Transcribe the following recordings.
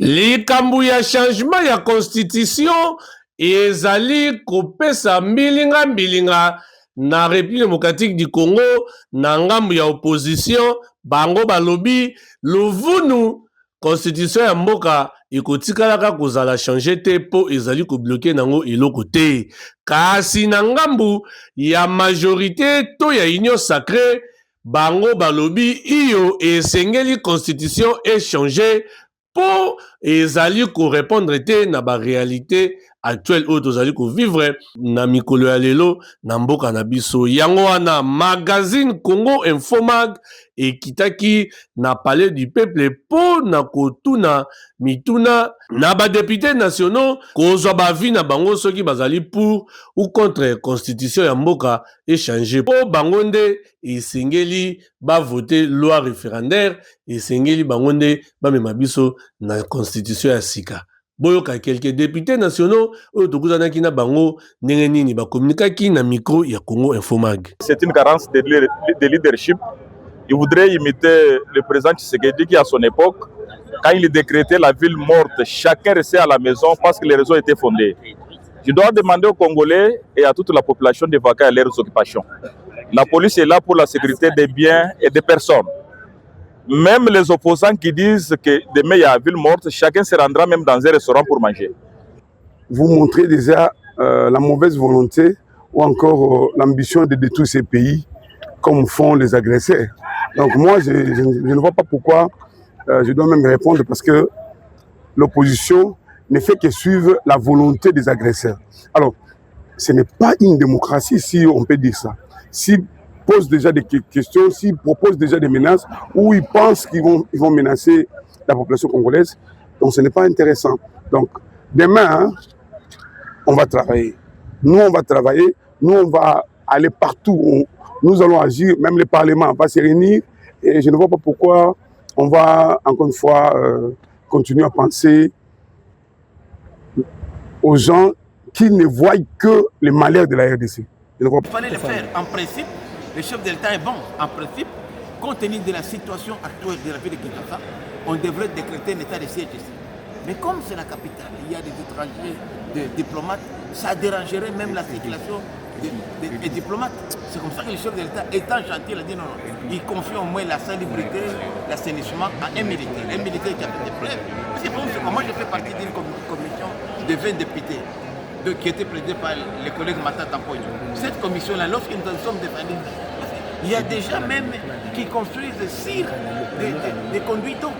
likambo ya changement ya constitution ezali kopesa mbilinga na République démocratique du Congo na ngambo ya opposition bango balobi lovunu constitution ya mboka ekotikalaka kozala changer te po ezali ko bloquer nango eloko te kasi na ngambu ya majorité to ya union sacrée bango balobi iyo esengeli constitution échanger po ezali ko répondre te na ba réalité actuelle oyo tozali ko vivre na mikolo ya lelo na mboka na biso yango wana magazine Congo Infomag ekitaki na palais du peuple po na kotuna mituna na ba députés nationaux kozwa ba vi na bango soki bazali pour ou contre constitution ya mboka échanger po bango nde esengeli ba voter loi référendaire esengeli bango nde ba mema biso na constitution ya sika boyoka quelques députés nationaux oyo tokuzanaki na bango ndenge nini bakomunikaki na micro ya Congo Infomag. C'est une carence de leadership. Il voudrait imiter le président Tshisekedi qui à son époque, quand il décrétait la ville morte, chacun restait à la maison parce que les réseaux étaient fondés. Je dois demander aux Congolais et à toute la population de vaquer à leurs occupations. La police est là pour la sécurité des biens et des personnes. Même les opposants qui disent que demain il y a une ville morte, chacun se rendra même dans un restaurant pour manger. Vous montrez déjà la mauvaise volonté ou encore l'ambition de détruire ces pays comme font les agresseurs. Donc moi, je ne vois pas pourquoi je dois même répondre parce que l'opposition ne fait que suivre la volonté des agresseurs. Alors, ce n'est pas une démocratie si on peut dire ça. S'ils posent déjà des questions, s'ils proposent déjà des menaces ou ils pensent qu'ils vont menacer la population congolaise, donc ce n'est pas intéressant. Donc demain, on va travailler. Nous, on va travailler. Nous, on va aller partout. Nous allons agir. Même le Parlement va se réunir. Et je ne vois pas pourquoi on va, encore une fois, continuer à penser aux gens qui ne voient que les malheurs de la RDC. Il fallait le faire. En principe, le chef de l'État est bon. En principe, compte tenu de la situation actuelle de la ville de Kinshasa, on devrait décréter un état de siège ici. Mais comme c'est la capitale, il y a des étrangers, des diplomates, ça dérangerait même la circulation des diplomates. C'est comme ça que le chef de l'État, étant gentil, il a dit non, il confie au moins la salubrité, l'assainissement à un militaire qui a fait des preuves. C'est pour ça que moi je fais partie d'une commission de 20 députés qui était présidée par les collègues Matata Pogno. Cette commission-là, lorsque nous sommes défendus, il y a déjà même qui construisent sur des conduits d'eau.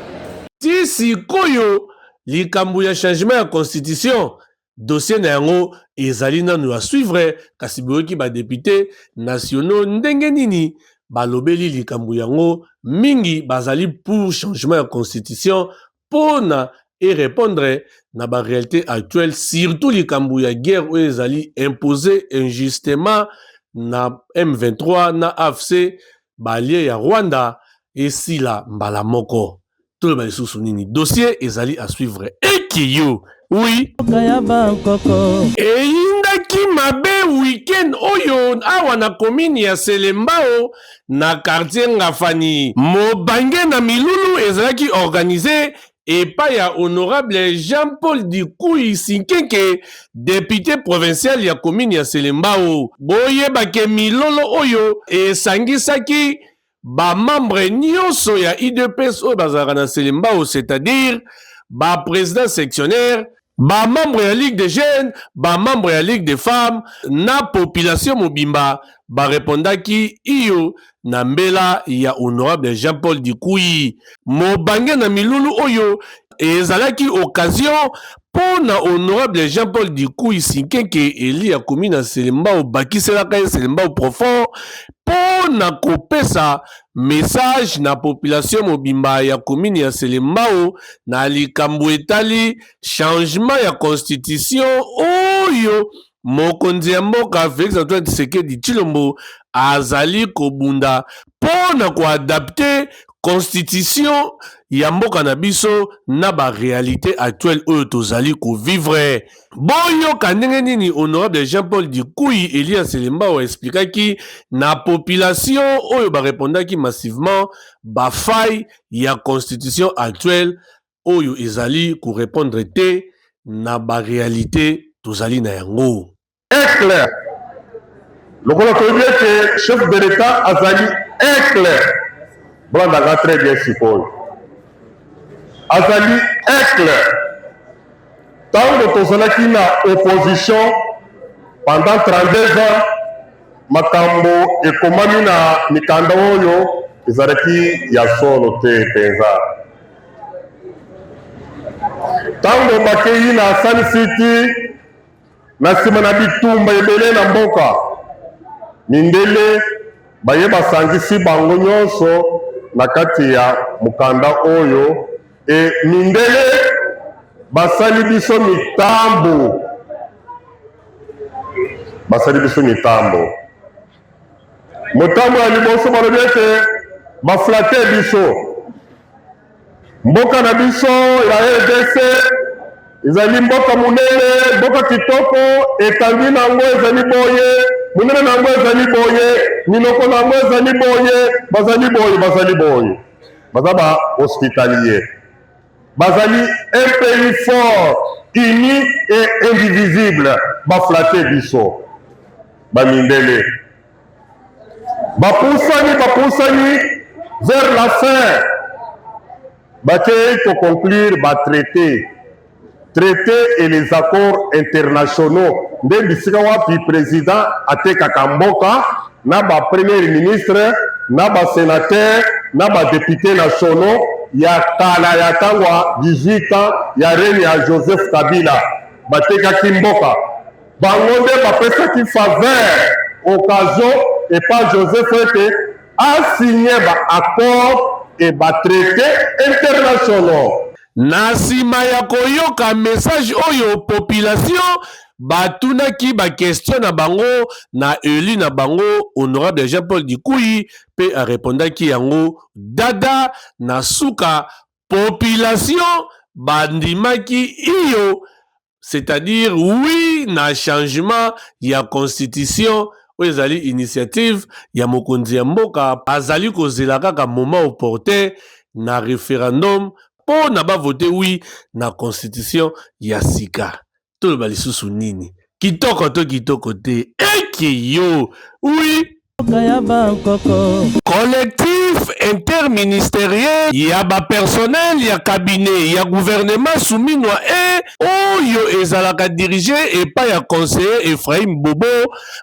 Si koyo likambo ya changement ya constitution dossier na yango ezali nanu à suivre kasi boyoki ba député nationaux ndenge nini balobeli likambo yango mingi bazali pour changement ya constitution pona et répondre na ba réalité actuelle surtout likambo ya guerre oyo ezali imposé injustement na M23 na AFC balie ya Rwanda esila mbala moko. Tout le monde sous nini dossier ezali à suivre ekiyo oui eyindaki mabe weekend oyo awa na komini ya Selembao na quartier Ngafani mobange na milulu ezalaki organisé epai ya honorable Jean-Paul Dikoui Sinkeke député provincial ya komini ya Selembao boyebake milolo oyo esangisaki ba membre nyonso ya IDPS oyo bazalaka na Selembao, c'est-à-dire ba président sectionnaire, ba membre ya Ligue des jeunes, ba membre ya Ligue des femmes, na population mobimba ba répondaki iyo na mbela ya honorable Jean-Paul Dikoui mobange na milulu oyo ezalaki occasion pona honorable Jean-Paul Dikoui Sinkeke eli ya komina na Selembao bakiselaka ye Selembao profond pona kopesa message na population mobimba ya komini ya Selembao na likambo etali changement ya constitution oyo mokonzi ya mboka Félix Antoine Tshisekedi Tshilombo azali kobunda pona koadapte constitution ya mboka na biso na ba réalité actuelle oyo tozali ko vivre. Boyoka ndenge nini honorable Jean-Paul Dikoui Elia Selembao expliquaki na population oyo ba répondaki massivement ba faille ya constitution actuelle oyo ezali ko répondre te na ba réalité tozali na yango. Est clair. Le que chef de l'État azali est clair. Blandanga très bien sikoyo. Azali est clair. Tant que tozalaki na opposition pendant 32 ans, makambo ekomami na mikanda oyo ezalaki ya solo te penza. Tango bakei na Sun City na nsima na bitumba ebele na mboka mindele baye basangisi bango nyonso na kati ya mukanda oyo mindele basali biso mitambo motambo ya liboso balobi ete baflate biso mboka na biso ya RDC ezali mboka munene, mboka kitoko, etangi nango ezali boye, munene nango ezali boye, minoko nango ezali boye, bazali boye. Bazaba hospitalier. Bazali un pays fort, uni et indivisible, baflate biso, bamindele. Bapoussani, vers la fin, bakei pour conclure, traité et les accords internationaux. Nde bisika wapi président atekaka mboka na ba premier ministre na ba sénateur na ba député nationaux ya kala ya tangwa 18 ans ya règne ya Joseph Kabila batekaki mboka bango nde bapesaki faveur occasion et pas Joseph ete a signé ba accord et ba traité internationaux. Na nsima ya koyoka message oyo population batunaki ba question na bango na élu na bango honorable Jean-Paul Dikuyi pe a répondaki yango dada na suka population bandimaki iyo, c'est-à-dire oui na changement ya constitution oyo ezali initiative ya mokonzi ya mboka azali kozela kaka moment opportun na référendum po na ba voter oui na constitution ya sika. Toloba lisusu nini? Kitoko to kitoko te. Eki yo. Oui. Collectif interministériel ya ba personnel ya cabinet ya gouvernement souminwa oyo ezalaka dirigé et pas ya conseiller Ephraim Bobo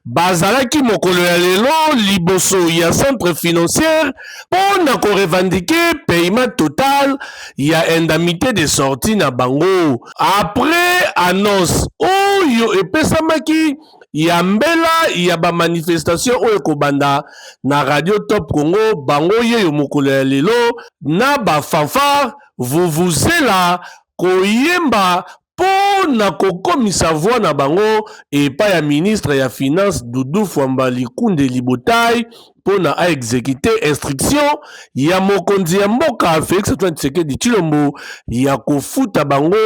bazalaki mokolo ya lelo liboso ya centre financier pour na ko revendiquer paiement total ya indemnité de sortie na bango après annonce oyo epesamaki ya mbela ya ba manifestation oyo kobanda na radio Top Congo bango yeyo mokolo ya lelo na ba fanfare vuvuzela koyemba po na kokomisa voix na bango epai ya ministre ya finance Doudou Fwamba Likunde Libotai po na a exécuter instruction ya mokonzi ya mboka Félix Antoine Tshisekedi Tshilombo ya kofuta bango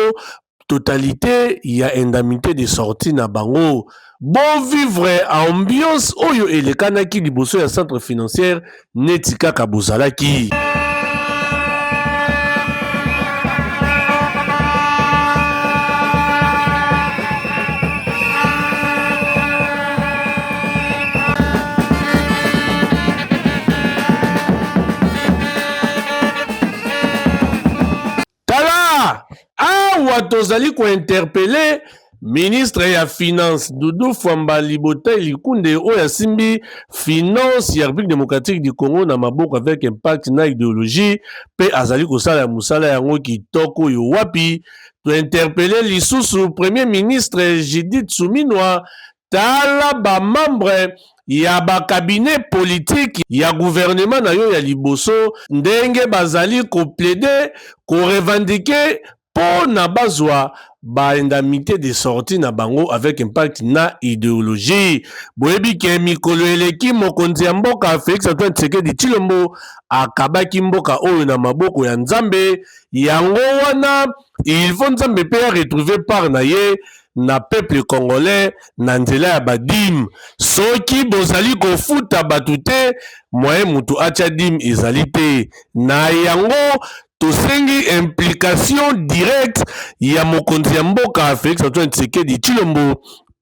totalité ya indemnité de sortie na bango. Bon vivre ambiance oyo elekanaki liboso ya centre financier netika kabuzalaki. Tala awa tozali ko interpeller ministre ya finance Doudou Fwamba Libotai Likunde oyo asimbi finance ya République démocratique du Congo na maboko avec impact na idéologie pe azali kosala musala yango kitoko yo wapi to interpeller lisusu premier ministre Judith Suminwa tala ba membre ya ba cabinet politique ya gouvernement na yo ya liboso ndenge bazali ko plaider ko revendiquer po na bazwa ba indemnité de sortie na bango avec impact na idéologie. Boyebi ke mikolo eleki mokonzi ya mboka Félix Antoine Tshisekedi Tshilombo akabaki mboka oyo na maboko ya Nzambe yango wana il faut Nzambe pe retrouver part na ye na peuple congolais na nzela ya badim soki bozali kofuta batu te moye mutu atia dim ezali te na yango tosengi implication directe ya mokonzi ya mboka Félix Antoine Tshisekedi Tshilombo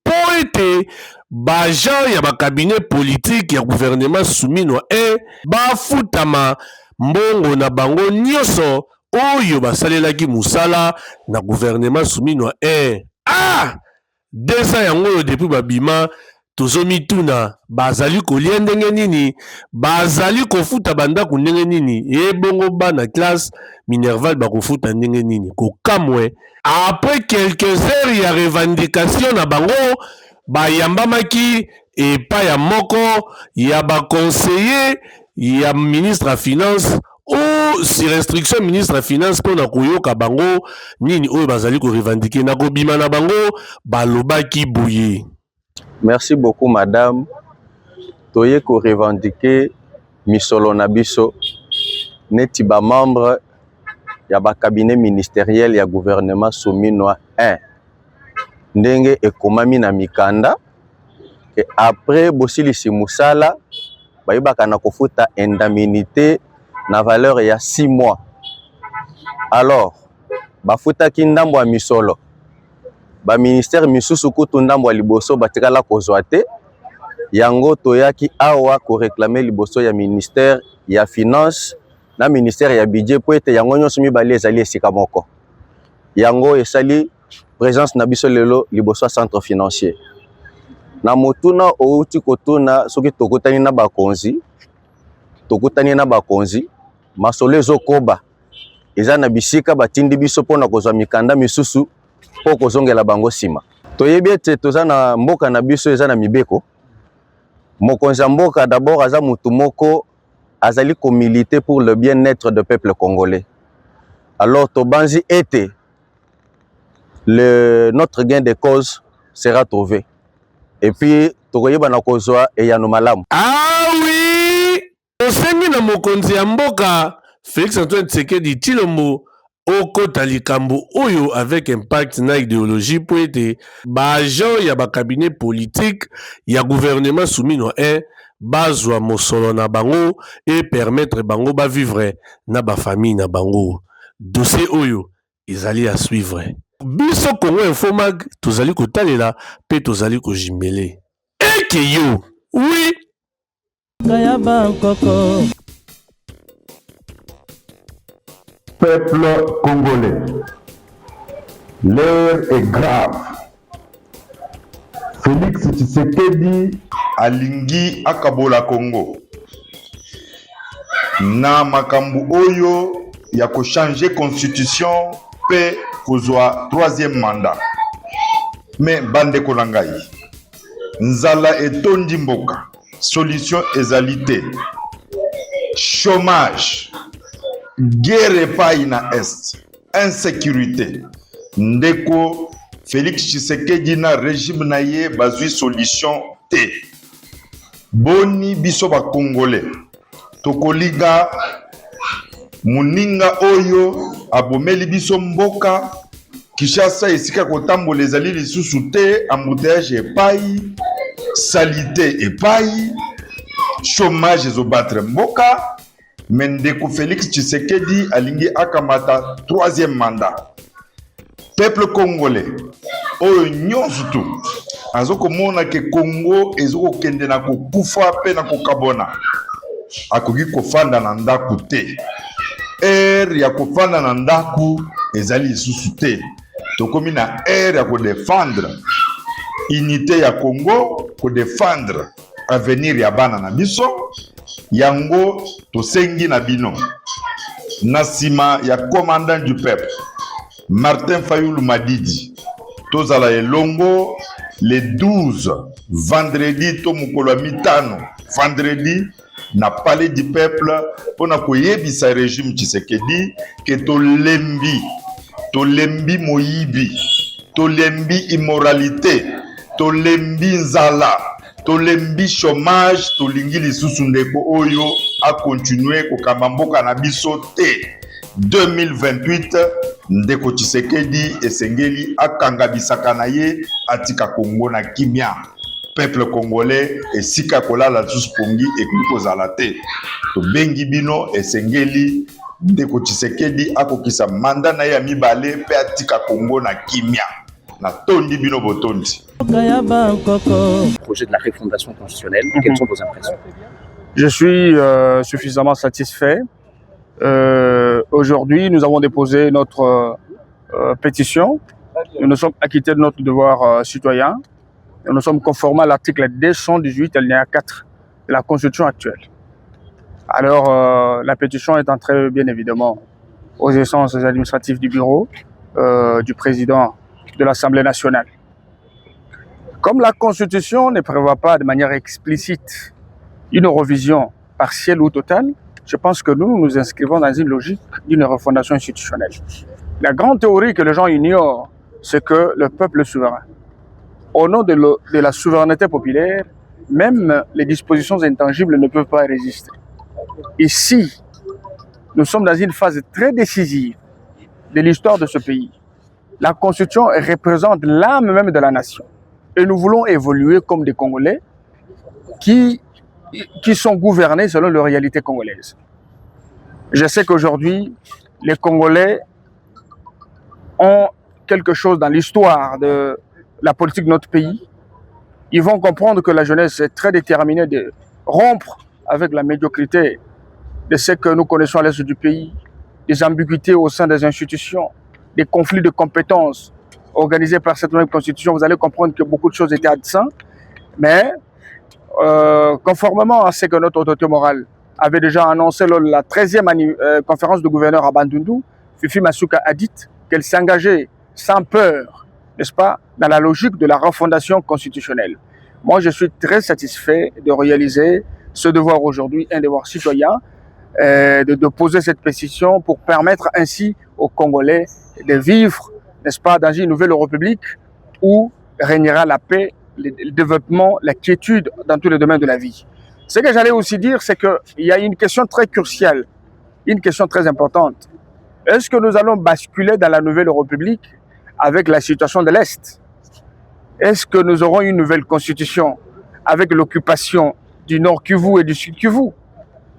po ete baagent ya bakabinet politique ya gouvernement Souminwa bafutama mbongo na bango nyonso oyo basalelaki musala na gouvernement Souminwa desa yango oyo depuis babima tozomituna bazali kolia ndenge nini, bazali kofuta bandako ndenge nini, ebongo bana classe Minerval bakofuta ndenge nini kokamwe. Après quelques heures ya revendication na bango bayambamaki epa ya moko ya baconseiller ya ministre ya finance ou si restriction ministre ya finance pona koyoka bango nini oyo bazali ko revendiquer na kobima na bango balobaki boye. Merci beaucoup madame. Toye ko revendiquer misolo na biso neti ba membre ya ba cabinet ministériel ya gouvernement Souminwa 1 ndenge ekomami na mikanda et après bosilisi musala bayibaka na kofuta indemnité na valeur ya 6 mois. Alors bafutaki ndambo ya misolo ba ministère misusu kutu ndambo ya liboso batikala kozwa te, yango toyaki awa ko réclamer liboso ya ministère ya finance na ministère ya budget po ete yango nyonso mibali ezali esika moko, yango esali présence na biso lelo liboso ya centre financier. Na motuna outi kotuna soki tokutani na bakonzi masolo ezokoba eza na bisika batindi biso pona kozwa mikanda misusu po kozongela bango sima. Toyebi ete toza na mboka na biso eza na mibeko. Mokonzi mboka d'abord aza mutu moko azali ko militer pour le bien-être du peuple congolais. Alors tobanzi ete notre gain de cause sera trouvé. Et puis tokoyeba na kozwa eyano malamu. Ah oui, osengi na mokonzi ya mboka Félix Antoine Tshisekedi Tshilombo okota likambo oyo avec impact na idéologie po ete baagent ya bakabinet politique ya gouvernement Souminwa bazwa mosolo na bango et permettre bango bavivre na bafamille na bango. Dossier oyo ezali à suivre. Biso Congo Info Mag tozali kotalela pe tozali kojimele. Eke yo, oui. Kaya Bangkoko. Peuple congolais, l'heure est grave. Félix Tshisekedi alingi akabola Congo na makambu oyo ya ko changer constitution pe kozwa troisième mandat. Mais bande konangai nzala etondi mboka, solution ezalité, chômage, guerre epai na est, insécurité. Ndeko Félix Tshisekedi na régime na ye bazwi solution te. Boni biso ba Congolais tokoliga muninga oyo abomeli biso mboka, Kinshasa esika kotambola ezali lisusu te, embouteillage epai, salité epai, chômage ezobatre mboka. Mendeko Félix Tshisekedi alingi akamata troisième mandat. Peuple congolais oyo nyonso tu azokomona ke Congo ezokokende na kokufa pe na kokabona, akoki kofanda na ndaku te. Ya kofanda na ndaku ezali lisusu te. Tokomi na ya kodefendre unité ya Congo, kodefendre avenir ya bana na biso. Yango tosengi na bino na sima ya commandant du peuple Martin Fayulu Madidi tozala elongo le 12 vendredi to mukolo mitano vendredi na palais du peuple pona koyebisa régime Tshisekedi ke tolembi moyibi, tolembi immoralité, tolembi nzala, tolembi chômage, tolingi lisusu ndeko oyo a continuer kokamba mboka na biso te. 2028 ndeko Tshisekedi esengeli akanga bisaka na ye atika Congo na kimia. peuple congolais esika kolala lisusu pongi ekoki kozala te. Tobengi bino esengeli ndeko Tshisekedi akokisa manda na ye ya mibale mpe atika Congo na kimia. Na tondi bino botondi. Projet de la refondation constitutionnelle, quelles sont vos impressions? Je suis suffisamment satisfait. Aujourd'hui, nous avons déposé notre pétition. Nous nous sommes acquittés de notre devoir citoyen. Et nous sommes conformes à l'article 218, alinéa 4 de la Constitution actuelle. Alors, la pétition est entrée bien évidemment aux essences administratives du bureau du président de l'Assemblée nationale. Comme la Constitution ne prévoit pas de manière explicite une revision partielle ou totale, je pense que nous nous inscrivons dans une logique d'une refondation institutionnelle. La grande théorie que les gens ignorent, c'est que le peuple est souverain. Au nom de la souveraineté populaire, même les dispositions intangibles ne peuvent pas résister. Ici, nous sommes dans une phase très décisive de l'histoire de ce pays. La Constitution représente l'âme même de la nation. Et nous voulons évoluer comme des Congolais qui sont gouvernés selon leur réalité congolaise. Je sais qu'aujourd'hui, les Congolais ont quelque chose dans l'histoire de la politique de notre pays. Ils vont comprendre que la jeunesse est très déterminée de rompre avec la médiocrité de ce que nous connaissons à l'est du pays, des ambiguïtés au sein des institutions, des conflits de compétences organisés par cette même constitution. Vous allez comprendre que beaucoup de choses étaient absentes, mais conformément à ce que notre autorité morale avait déjà annoncé lors de la 13e conférence de gouverneurs à Bandundu, Fifi Masuka a dit qu'elle s'engageait sans peur, n'est-ce pas, dans la logique de la refondation constitutionnelle. Moi, je suis très satisfait de réaliser ce devoir aujourd'hui, un devoir citoyen, de poser cette pétition pour permettre ainsi aux Congolais de vivre, n'est-ce pas, dans une nouvelle république où régnera la paix, le développement, la quiétude dans tous les domaines de la vie. Ce que j'allais aussi dire, c'est qu'il y a une question très cruciale, une question très importante. Est-ce que nous allons basculer dans la nouvelle république avec la situation de l'Est? Est-ce que nous aurons une nouvelle constitution avec l'occupation du Nord Kivu et du Sud Kivu?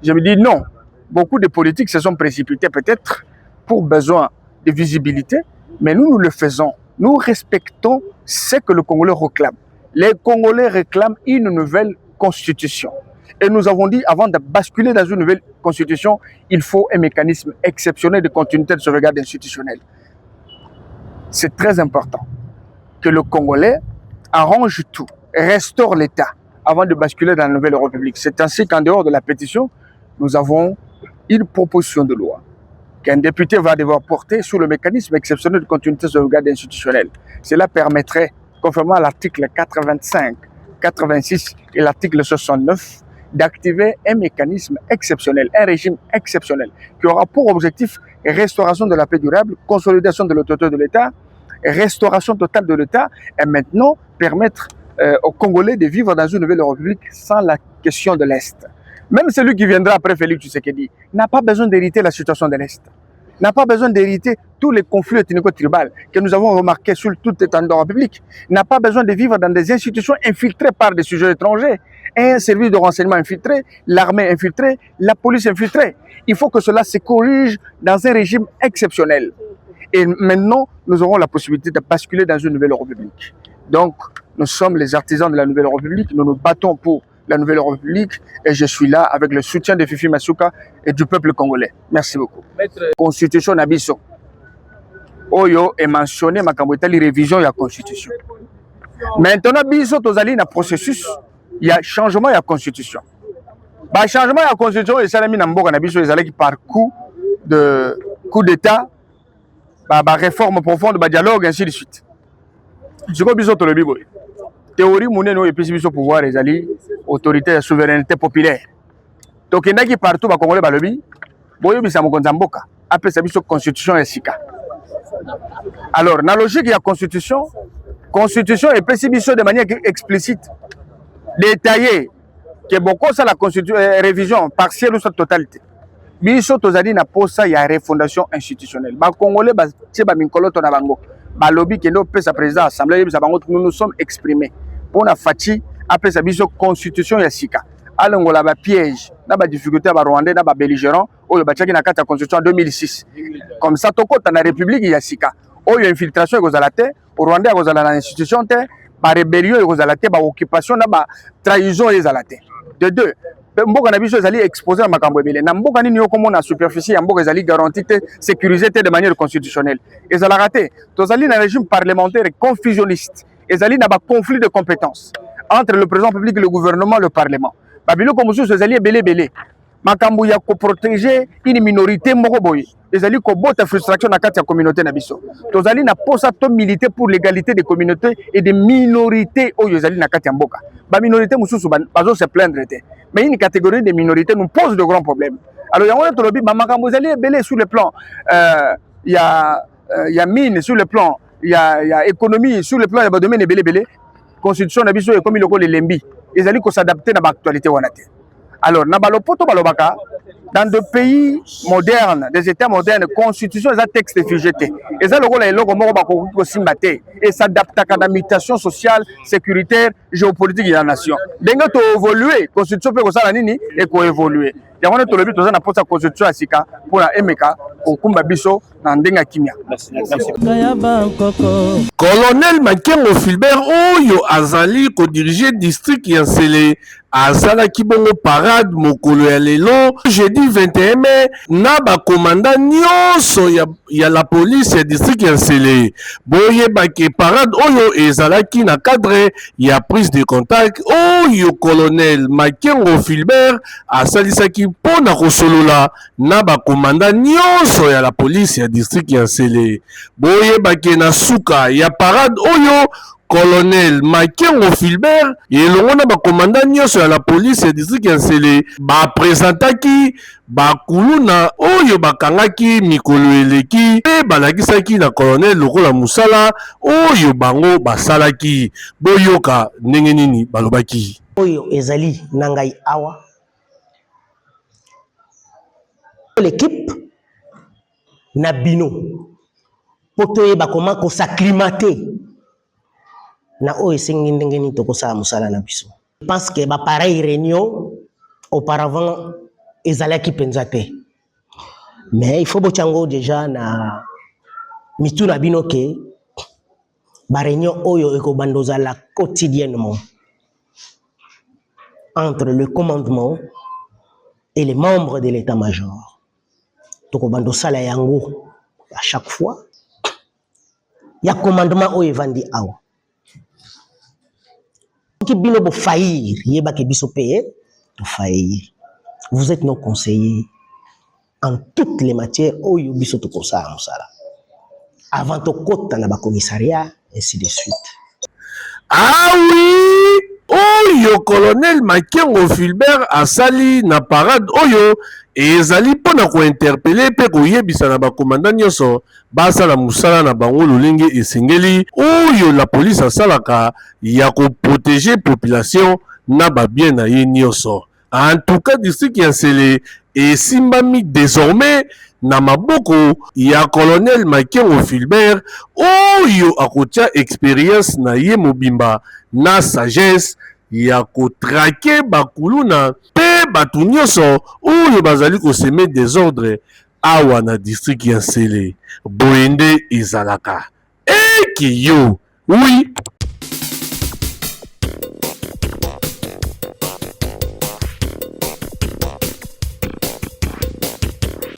Je me dis non. Beaucoup de politiques se sont précipités peut-être pour besoin de visibilité, mais nous le faisons. Nous respectons ce que le Congolais réclame. Les Congolais réclament une nouvelle constitution. Et nous avons dit, avant de basculer dans une nouvelle constitution, il faut un mécanisme exceptionnel de continuité de sauvegarde institutionnelle. C'est très important que le Congolais arrange tout, restaure l'État avant de basculer dans la nouvelle République. C'est ainsi qu'en dehors de la pétition, nous avons une proposition de loi qu'un député va devoir porter sur le mécanisme exceptionnel de continuité de sauvegarde institutionnelle. Cela permettrait, conformément à l'article 85, 86 et l'article 69, d'activer un mécanisme exceptionnel, un régime exceptionnel, qui aura pour objectif restauration de la paix durable, consolidation de l'autorité de l'État, restauration totale de l'État, et maintenant permettre aux Congolais de vivre dans une nouvelle république sans la question de l'Est. Même celui qui viendra après Félix Tshisekedi n'a pas besoin d'hériter la situation de l'Est, n'a pas besoin d'hériter tous les conflits ethnico-tribaux que nous avons remarqués sur toute l'étendue de la République, n'a pas besoin de vivre dans des institutions infiltrées par des sujets étrangers, un service de renseignement infiltré, l'armée infiltrée, la police infiltrée. Il faut que cela se corrige dans un régime exceptionnel. Et maintenant, nous aurons la possibilité de basculer dans une nouvelle République. Donc, nous sommes les artisans de la nouvelle République, nous nous battons pour la nouvelle République et je suis là avec le soutien de Fifi Masuka et du peuple congolais. Merci beaucoup. Constitution Nabiso. Oyo est mentionné ma la révision de la Constitution. Maintenant, biso tozali na processus, il y a changement de la Constitution. Le changement de la Constitution est salami na mboka na biso ezalaki par coup d'État, réforme profonde, dialogue, ainsi de suite. Je crois biso tolobi boy. Théorie monene no epesi biso pouvoir ezali autorité de souveraineté populaire. Donc il y a partout ba Congolais balobi boyo bisa mokonza mboka apesa biso constitution ya sika. Alors na logique ya constitution epesi biso de manière explicite détaillée que beaucoup ça la révision partielle ou sa totalité. Biso tozali na posa ya refondation institutionnelle. Ba Congolais ba tie ba minkolo to na bango. Balobi kendo pesa président assemblée bisa bango nous nous sommes exprimés. Pour la Fati après sa biso constitution ya sika alongola ba piège na ba difficulté ba rwandais na ba belligérant oyo ba tchaki na kata constitution en 2006 comme ça tokota na république ya sika oyo infiltration ekozala te au rwandais ekozala na institution te ba rébellion ekozala te ba occupation na ba trahison ezala te de deux mboka na biso ezali exposé na makambo ebele na mboka nini okomona superficie ya mboka ezali garantie te sécurisé te de manière constitutionnelle ezalaka te tozali na régime parlementaire confusionniste ezali na ba conflit de compétences entre le président public le gouvernement le parlement babiloko mosusu ezali ebele makambo ya koprotéger une minorité moko boye ezali kobota frustration na kati ya communauté na biso tozali na posa to militer pour l'égalité des communautés et des minorités oyo ezali na kati ya mboka ba minorité mosusu bazo se plaindre te mais une catégorie de minorités nous pose de grands problèmes alors yango na tolobi ba makambo ezali ebele sur le plan ya mine sur le plan ya économie sur le plan ya ba domaine ebele constitution na biso ekomi loko lelembi ezali ko s'adapter na ba actualité wana te. Alors, Nabalopoto Balobaka, dans des pays modernes, des États modernes, constitution est un texte figé. Et ça, le rôle est le et s'adapte à la mutation sociale, sécuritaire, géopolitique de la nation. Dès que tu as évolué, la constitution peut évoluer. Il y a un but de la constitution à Sika pour la MK, au Kumba Biso, dans Denga Kimia. Colonel Makengo Filbert Oyo Azali ko diriger district Yansele Azala Kibongo parade mokolo ya lelo jeudi 21 mai na ba commandant nyonso ya la police ya district Yansele boye ba ke parade oyo ezalaki na cadre ya prise de contact oyo colonel Makengo Filbert asalisaki pona kosolola na ba commandant nyonso ya la police ya district Yansele boye ba ke na suka ya parade oyo colonel Makengo Filbert elongo na ba commandant nyonso ya la police ya district Yansele ba présentaki ba kuluna oyo bakangaki mikolo eleki pe balakisaki na colonel lokola musala oyo bango basalaki boyoka ndenge nini balobaki oyo ezali nangai awa l'équipe na bino poto ba comment ko s'acclimater na oyo esengi ndenge nini tokosala musala na biso. Je pense que ba pareille réunion auparavant ezalaki penza te. Mais il faut bochango déjà na mitu na bino ke ba réunion oyo ekobandozala quotidiennement entre le commandement et les membres de l'état-major. Tokobandosala yango à chaque fois. Il y a commandement oyo evandi awa. Vous êtes nos conseillers en toutes les matières. Avant de côté dans le commissariat, ainsi de suite. Ah oui! Oyo colonel Makengo Filbert asali na parade oyo ezali pona ko interpeller pe ko yebisa na ba commandant nyoso basala musala na bango lolenge esengeli oyo la police asalaka ya ko protéger population na ba bien na ye nyoso. En tout cas district Yansele esimbami désormais na maboko ya colonel Makengo Filbert oyo akotia expérience na ye mobimba na sagesse ya kotrake bakuluna pe batu nyonso oyo bazali koseme désordre awa na district Yansele boyende ezalaka eki yo oui